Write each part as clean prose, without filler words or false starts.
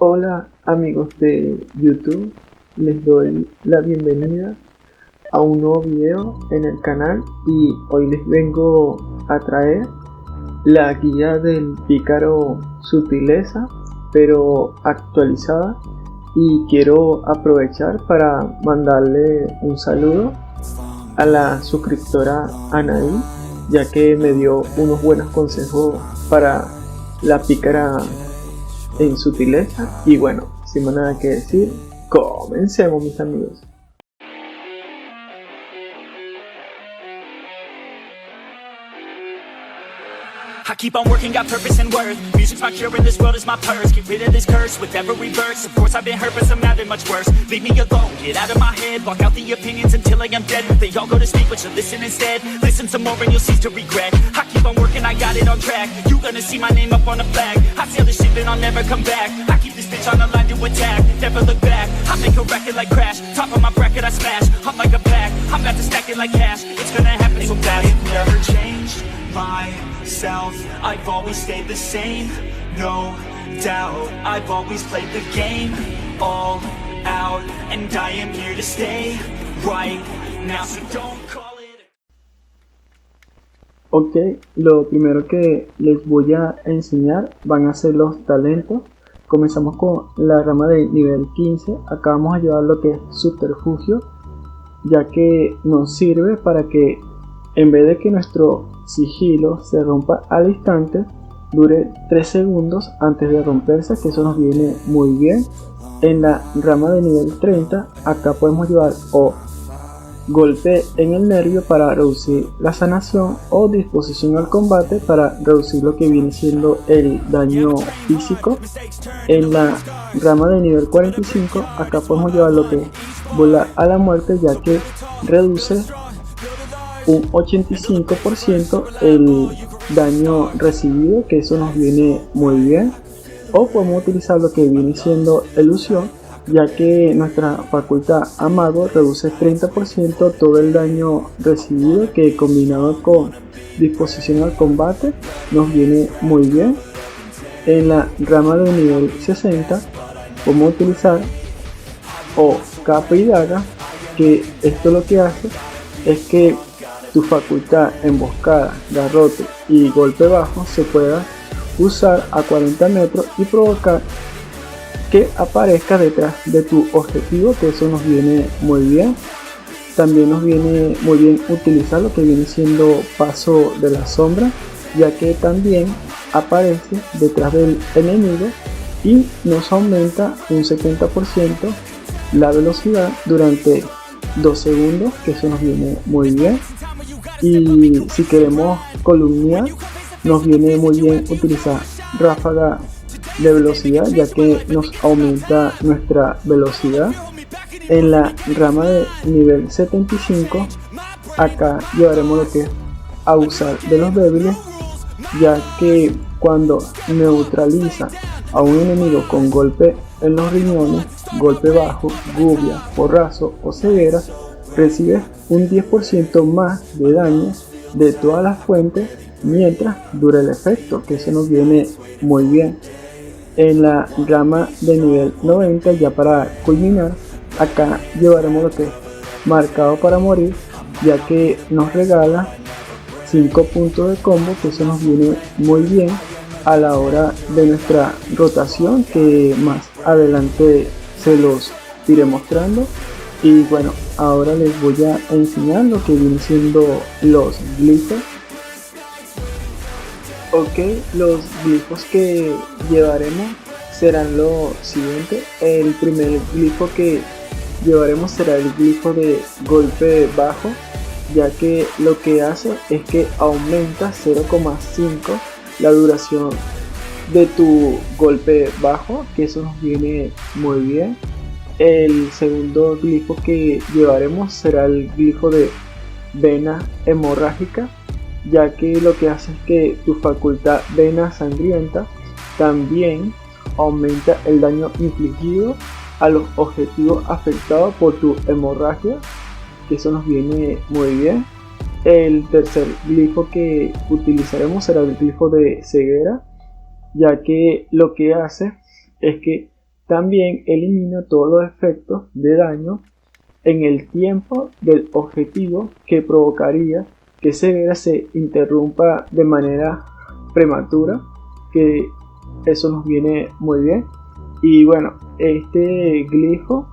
Hola amigos de YouTube, les doy la bienvenida a un nuevo video en el canal y hoy les vengo a traer la guía del pícaro Sutileza, pero actualizada, y quiero aprovechar para mandarle un saludo a la suscriptora Anaí, ya que me dio unos buenos consejos para la pícara en Sutileza. Y bueno, sin más nada que decir, comencemos, mis amigos. I keep on working, got purpose and worth. Music's my cure and this world is my purse. Get rid of this curse with every verse. Of course I've been hurt, but some have it much worse. Leave me alone, get out of my head. Block out the opinions until I am dead. They all go to sleep, but you listen instead. Listen some more and you'll cease to regret. I keep on working, I got it on track. You gonna see my name up on the flag. I sail this ship and I'll never come back. I keep this bitch on the line to attack. Never look back, I make a record like Crash. Top of my bracket I smash, I'm like a pack. I'm about to stack it like cash. It's gonna happen so fast. It never changed myself, I've always stayed the same, no doubt. I've always played the game all out, and I am here to stay right now, so don't call it. Ok, lo primero que les voy a enseñar van a ser los talentos. Comenzamos con la rama de nivel 15. Acá vamos a llevar lo que es subterfugio, ya que nos sirve para que en vez de que nuestro sigilo se rompa al instante, dure 3 segundos antes de romperse, que eso nos viene muy bien. En la rama de nivel 30, acá podemos llevar o golpe en el nervio para reducir la sanación, o disposición al combate para reducir lo que viene siendo el daño físico. En la rama de nivel 45, acá podemos llevar lo que es volar a la muerte, ya que reduce un 85% el daño recibido, que eso nos viene muy bien. O podemos utilizar lo que viene siendo ilusión, ya que nuestra facultad Amago reduce 30% todo el daño recibido, que combinado con disposición al combate nos viene muy bien. En la rama de nivel 60 podemos utilizar o capa y daga, que esto lo que hace es que tu facultad emboscada, garrote y golpe bajo se pueda usar a 40 metros y provocar que aparezca detrás de tu objetivo, que eso nos viene muy bien. También nos viene muy bien utilizar lo que viene siendo paso de la sombra, ya que también aparece detrás del enemigo y nos aumenta un 70% la velocidad durante 2 segundos, que eso nos viene muy bien. Y si queremos columniar, nos viene muy bien utilizar ráfaga de velocidad, ya que nos aumenta nuestra velocidad. En la rama de nivel 75, acá llevaremos lo que es abusar de los débiles, ya que cuando neutraliza a un enemigo con golpe en los riñones, golpe bajo, gubia, porrazo o ceguera, recibe un 10% más de daño de todas las fuentes mientras dura el efecto, que eso nos viene muy bien. En la rama de nivel 90, ya para culminar, acá llevaremos lo que es marcado para morir, ya que nos regala 5 puntos de combo, que eso nos viene muy bien a la hora de nuestra rotación, que más adelante se los iré mostrando. Y bueno, ahora les voy a enseñar lo que vienen siendo los glifos. Ok, los glifos que llevaremos serán lo siguiente. El primer glifo que llevaremos será el glifo de golpe bajo, ya que lo que hace es que aumenta 0,5 la duración de tu golpe bajo, que eso nos viene muy bien. El segundo glifo que llevaremos será el glifo de vena hemorrágica, ya que lo que hace es que tu facultad vena sangrienta también aumenta el daño infligido a los objetivos afectados por tu hemorragia, que eso nos viene muy bien. El tercer glifo que utilizaremos será el glifo de ceguera, ya que lo que hace es que También elimina todos los efectos de daño en el tiempo del objetivo que provocaría que esa guerra se interrumpa de manera prematura, que eso nos viene muy bien. Y bueno, este glifo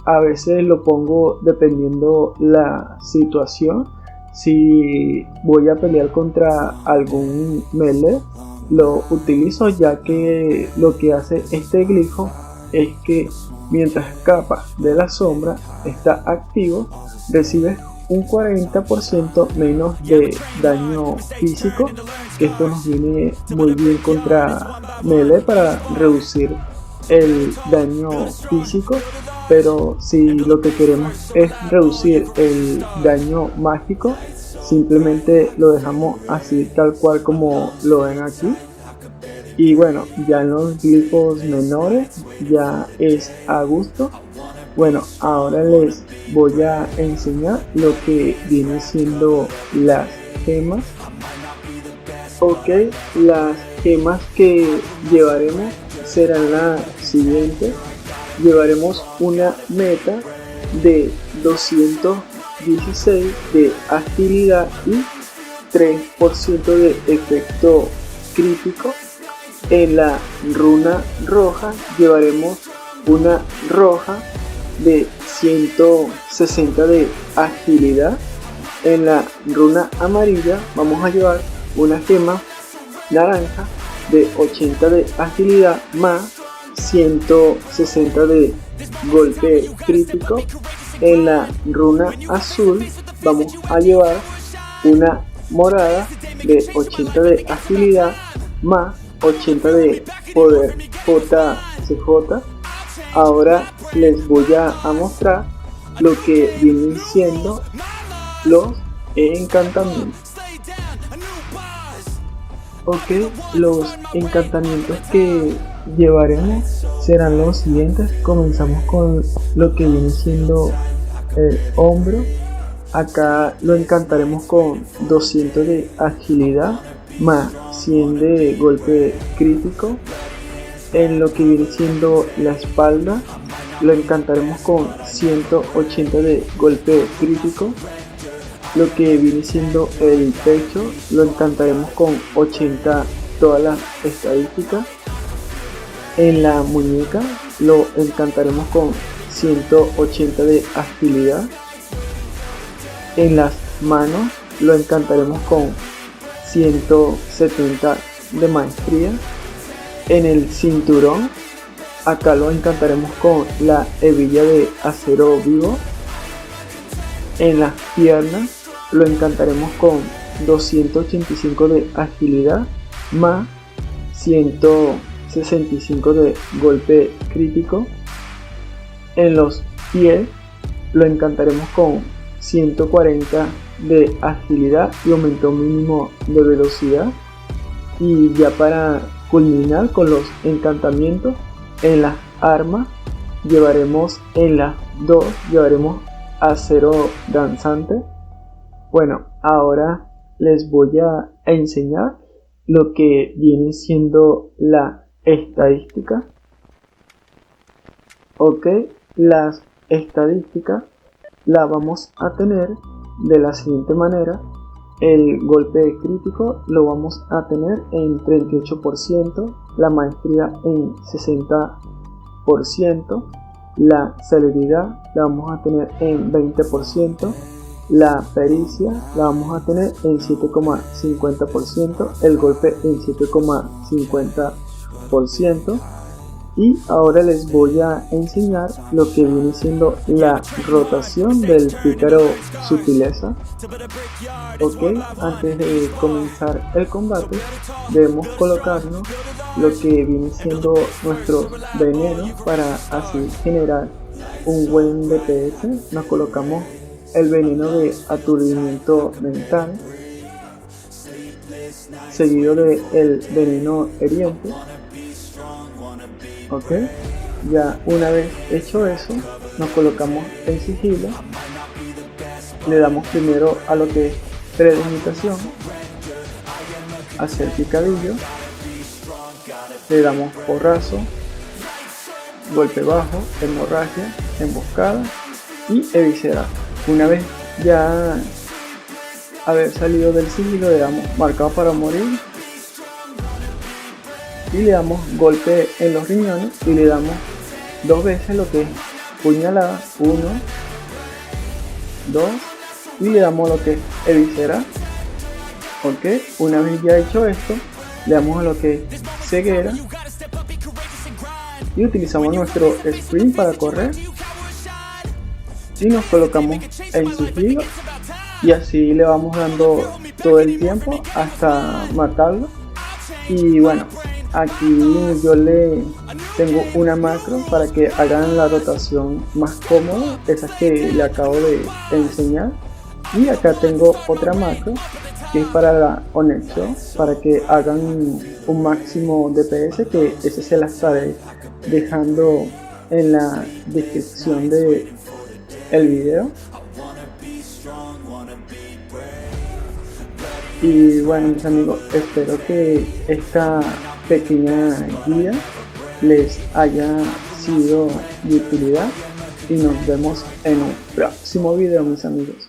a veces lo pongo dependiendo la situación. Si voy a pelear contra algún melee, lo utilizo, ya que lo que hace este glifo es que mientras capa de la sombra está activo, recibes un 40% menos de daño físico, que esto nos viene muy bien contra melee para reducir el daño físico. Pero si lo que queremos es reducir el daño mágico, simplemente lo dejamos así tal cual como lo ven aquí. Y bueno, ya en los glifos menores ya es a gusto. Bueno, ahora les voy a enseñar lo que viene siendo las gemas. Ok, las gemas que llevaremos serán las siguientes. Llevaremos una meta de 216 de agilidad y 3% de efecto crítico. En la runa roja llevaremos una roja de 160 de agilidad. En la runa amarilla vamos a llevar una gema naranja de 80 de agilidad más 160 de golpe crítico. En la runa azul vamos a llevar una morada de 80 de agilidad más 80 de poder JCJ. Ahora les voy a mostrar lo que vienen siendo los encantamientos. Ok, los encantamientos que llevaremos serán los siguientes. Comenzamos con lo que viene siendo el hombro. Acá lo encantaremos con 200 de agilidad más 100 de golpe crítico. En lo que viene siendo la espalda lo encantaremos con 180 de golpe crítico. Lo que viene siendo el pecho lo encantaremos con 80 todas las estadísticas. En la muñeca lo encantaremos con 180 de agilidad. En las manos lo encantaremos con 170 de maestría. En el cinturón acá lo encantaremos con la hebilla de acero vivo. En las piernas lo encantaremos con 285 de agilidad más 165 de golpe crítico. En los pies lo encantaremos con 140 de agilidad y aumento mínimo de velocidad. Y ya para culminar con los encantamientos, en las armas llevaremos, en las dos llevaremos acero danzante. Bueno, ahora les voy a enseñar lo que viene siendo la estadística. Ok, las estadísticas la vamos a tener de la siguiente manera. El golpe crítico lo vamos a tener en 38%, la maestría en 60%, la celeridad la vamos a tener en 20%, la pericia la vamos a tener en 7,50%, el golpe en 7,50%. Y ahora les voy a enseñar lo que viene siendo la rotación del pícaro sutileza. Ok, antes de comenzar el combate debemos colocarnos lo que viene siendo nuestros venenos para así generar un buen DPS. Nos colocamos el veneno de aturdimiento mental, seguido de el veneno heriente. Ok, ya una vez hecho eso, nos colocamos el sigilo, le damos primero a lo que es premeditación, hacer picadillo, le damos porrazo, golpe bajo, hemorragia, emboscada y eviscerar. Una vez ya haber salido del sigilo, le damos marcado para morir y le damos golpe en los riñones y le damos 2 veces lo que es puñalada, 1, 2 y le damos lo que es eviscerar. Ok, una vez ya hecho esto, le damos a lo que es ceguera y utilizamos nuestro sprint para correr y nos colocamos en sigilo y así le vamos dando todo el tiempo hasta matarlo. Y bueno, aquí yo le tengo una macro para que hagan la rotación más cómoda, esa que le acabo de enseñar, y acá tengo otra macro que es para la conexión, para que hagan un máximo DPS, que ese se la estaré dejando en la descripción de el video. Y bueno, mis amigos, espero que esta pequeña guía les haya sido de utilidad y nos vemos en un próximo video, mis amigos.